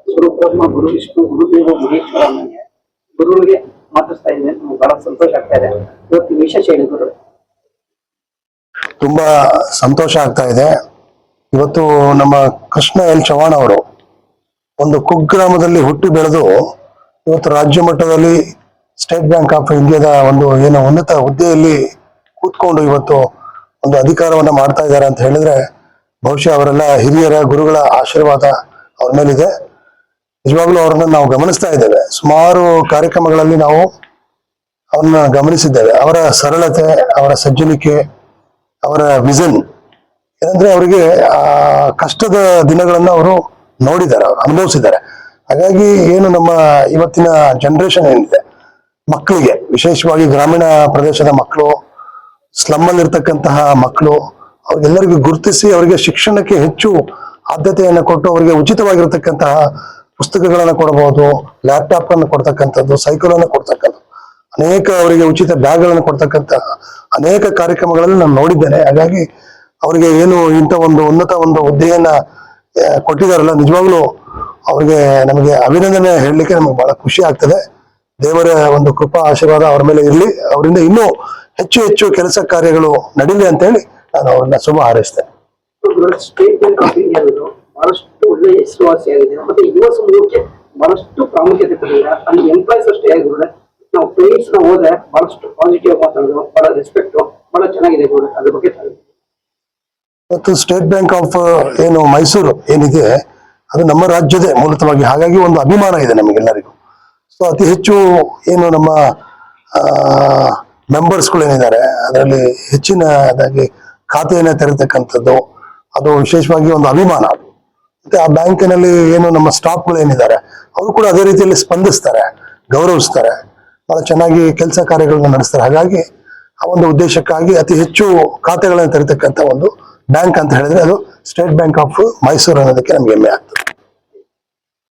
ಗುರು ಬ್ರಹ್ಮ ಗುರು ವಿಷ್ಣು ಗುರುದೇವ ಮಹೇಶ್ವರ ಅನ್ನಂಗೆ ಗುರುವಿಗೆ ಮಾತಿಸ್ತಾ ಇದ್ದೇನೆ. ನಮ್ಗೆ ಬಹಳ ಸಂತೋಷ ಆಗ್ತಾ ಇದೆ. ಇವತ್ತು ವಿಶೇಷ ಹೇಳಿ ಗುರು. ತುಂಬಾ ಸಂತೋಷ ಆಗ್ತಾ ಇದೆ. ಇವತ್ತು ನಮ್ಮ ಕೃಷ್ಣ ಎಲ್ ಚವ್ಹಾಣ್ ಅವರು ಒಂದು ಕುಗ್ರಾಮದಲ್ಲಿ ಹುಟ್ಟಿ ಬೆಳೆದು ಇವತ್ತು ರಾಜ್ಯ ಮಟ್ಟದಲ್ಲಿ ಸ್ಟೇಟ್ ಬ್ಯಾಂಕ್ ಆಫ್ ಇಂಡಿಯಾದ ಒಂದು ಏನೋ ಉನ್ನತ ಹುದ್ದೆಯಲ್ಲಿ ಕೂತ್ಕೊಂಡು ಇವತ್ತು ಒಂದು ಅಧಿಕಾರವನ್ನ ಮಾಡ್ತಾ ಇದ್ದಾರೆ ಅಂತ ಹೇಳಿದ್ರೆ ಬಹುಶಃ ಅವರೆಲ್ಲ ಹಿರಿಯರ ಗುರುಗಳ ಆಶೀರ್ವಾದ ಅವ್ರ ಮೇಲಿದೆ. ನಿಜವಾಗ್ಲೂ ಅವ್ರನ್ನ ನಾವು ಗಮನಿಸ್ತಾ ಇದ್ದೇವೆ. ಸುಮಾರು ಕಾರ್ಯಕ್ರಮಗಳಲ್ಲಿ ನಾವು ಅವ್ರನ್ನ ಗಮನಿಸಿದ್ದೇವೆ. ಅವರ ಸರಳತೆ, ಅವರ ಸಜ್ಜನಿಕೆ, ಅವರ ವಿಷನ್ ಏನಂದ್ರೆ ಅವರಿಗೆ ಆ ಕಷ್ಟದ ದಿನಗಳನ್ನ ಅವರು ನೋಡಿದ್ದಾರೆ, ಅವರು ಅನುಭವಿಸಿದ್ದಾರೆ. ಹಾಗಾಗಿ ಏನು ನಮ್ಮ ಇವತ್ತಿನ ಜನರೇಷನ್ ಏನಿದೆ ಮಕ್ಕಳಿಗೆ, ವಿಶೇಷವಾಗಿ ಗ್ರಾಮೀಣ ಪ್ರದೇಶದ ಮಕ್ಕಳು, ಸ್ಲಮ್ ಅಲ್ಲಿ ಇರ್ತಕ್ಕಂತಹ ಮಕ್ಕಳು, ಅವ್ರಿಗೆಲ್ಲರಿಗೂ ಗುರುತಿಸಿ ಅವರಿಗೆ ಶಿಕ್ಷಣಕ್ಕೆ ಹೆಚ್ಚು ಆದ್ಯತೆಯನ್ನು ಕೊಟ್ಟು ಅವರಿಗೆ ಉಚಿತವಾಗಿರ್ತಕ್ಕಂತಹ ಪುಸ್ತಕಗಳನ್ನು ಕೊಡಬಹುದು, ಲ್ಯಾಪ್ಟಾಪ್ ಅನ್ನು ಕೊಡ್ತಕ್ಕಂಥದ್ದು, ಸೈಕಲ್ ಅನ್ನು ಕೊಡ್ತಕ್ಕಂಥದ್ದು, ಅನೇಕ ಅವರಿಗೆ ಉಚಿತ ಬ್ಯಾಗ್ಗಳನ್ನು ಕೊಡ್ತಕ್ಕಂತಹ ಅನೇಕ ಕಾರ್ಯಕ್ರಮಗಳಲ್ಲಿ ನಾನು ನೋಡಿದ್ದೇನೆ. ಹಾಗಾಗಿ ಅವರಿಗೆ ಏನು ಇಂಥ ಒಂದು ಉನ್ನತ ಒಂದು ಹುದ್ದೆಯನ್ನ ಕೊಟ್ಟಿದಾರಲ್ಲ, ನಿಜವಾಗ್ಲೂ ಅವ್ರಿಗೆ ನಮಗೆ ಅಭಿನಂದನೆ ಹೇಳಲಿಕ್ಕೆ ನಮಗೆ ಬಹಳ ಖುಷಿ ಆಗ್ತದೆ. ದೇವರ ಒಂದು ಕೃಪಾ ಆಶೀರ್ವಾದ ಅವ್ರ ಮೇಲೆ ಇರಲಿ. ಅವರಿಂದ ಇನ್ನೂ ಹೆಚ್ಚು ಹೆಚ್ಚು ಕೆಲಸ ಕಾರ್ಯಗಳು ನಡೀಲಿ ಅಂತ ಹೇಳಿ ನಾನು ಅವ್ರನ್ನ ಶುಭ ಹಾರೈಸ್ತೇನೆ. ಸ್ಟೇಟ್ ಬ್ಯಾಂಕ್ ಆಫ್ ಇಂಡಿಯಾ ಬಹಳಷ್ಟು ಒಳ್ಳೆ ಹೆಸರುವಾಸಿಯಾಗಿದೆ. ಮತ್ತೆ ಯುವ ಸಮೂಹಕ್ಕೆ ಬಹಳಷ್ಟು ಪ್ರಾಮುಖ್ಯತೆ ಕೊಟ್ಟಿದ್ದಾರೆ. ಅಲ್ಲಿ ಎಂಪ್ಲಾಯ್ಸ್ ಅಷ್ಟೇ ಆಗಿದ್ರೆ ನಾವು ಕ್ಲೈಂಟ್ಸ್ ನ ಹೋದ್ರೆ ಬಹಳಷ್ಟು ಪಾಸಿಟಿವ್ ಮಾತಾಡೋದು, ಬಹಳ ರೆಸ್ಪೆಕ್ಟ್, ಬಹಳ ಚೆನ್ನಾಗಿದೆ ಕೂಡ. ಅದ್ರ ಬಗ್ಗೆ ಇವತ್ತು ಸ್ಟೇಟ್ ಬ್ಯಾಂಕ್ ಆಫ್ ಏನು ಮೈಸೂರು ಏನಿದೆ ಅದು ನಮ್ಮ ರಾಜ್ಯದೇ ಮೂಲತವಾಗಿ. ಹಾಗಾಗಿ ಒಂದು ಅಭಿಮಾನ ಇದೆ ನಮಗೆಲ್ಲರಿಗೂ. ಸೊ ಅತಿ ಹೆಚ್ಚು ಏನು ನಮ್ಮ ಮೆಂಬರ್ಸ್ಗಳು ಏನಿದ್ದಾರೆ ಅದರಲ್ಲಿ ಹೆಚ್ಚಿನದಾಗಿ ಖಾತೆಯನ್ನು ತೆರೆತಕ್ಕಂಥದ್ದು, ಅದು ವಿಶೇಷವಾಗಿ ಒಂದು ಅಭಿಮಾನ. ಮತ್ತೆ ಆ ಬ್ಯಾಂಕಿನಲ್ಲಿ ಏನು ನಮ್ಮ ಸ್ಟಾಫ್ಗಳು ಏನಿದ್ದಾರೆ ಅವರು ಕೂಡ ಅದೇ ರೀತಿಯಲ್ಲಿ ಸ್ಪಂದಿಸ್ತಾರೆ, ಗೌರವಿಸ್ತಾರೆ, ಬಹಳ ಚೆನ್ನಾಗಿ ಕೆಲಸ ಕಾರ್ಯಗಳನ್ನ ನಡೆಸ್ತಾರೆ. ಹಾಗಾಗಿ ಆ ಒಂದು ಉದ್ದೇಶಕ್ಕಾಗಿ ಅತಿ ಹೆಚ್ಚು ಖಾತೆಗಳನ್ನು ತೆರೆತಕ್ಕಂಥ ಒಂದು ಬ್ಯಾಂಕ್ ಅಂತ ಹೇಳಿದ್ರೆ ಅದು ಸ್ಟೇಟ್ ಬ್ಯಾಂಕ್ ಆಫ್ ಮೈಸೂರು ಅನ್ನೋದಕ್ಕೆ ನಮ್ಗೆ ಹೆಮ್ಮೆ ಆಗ್ತದೆ.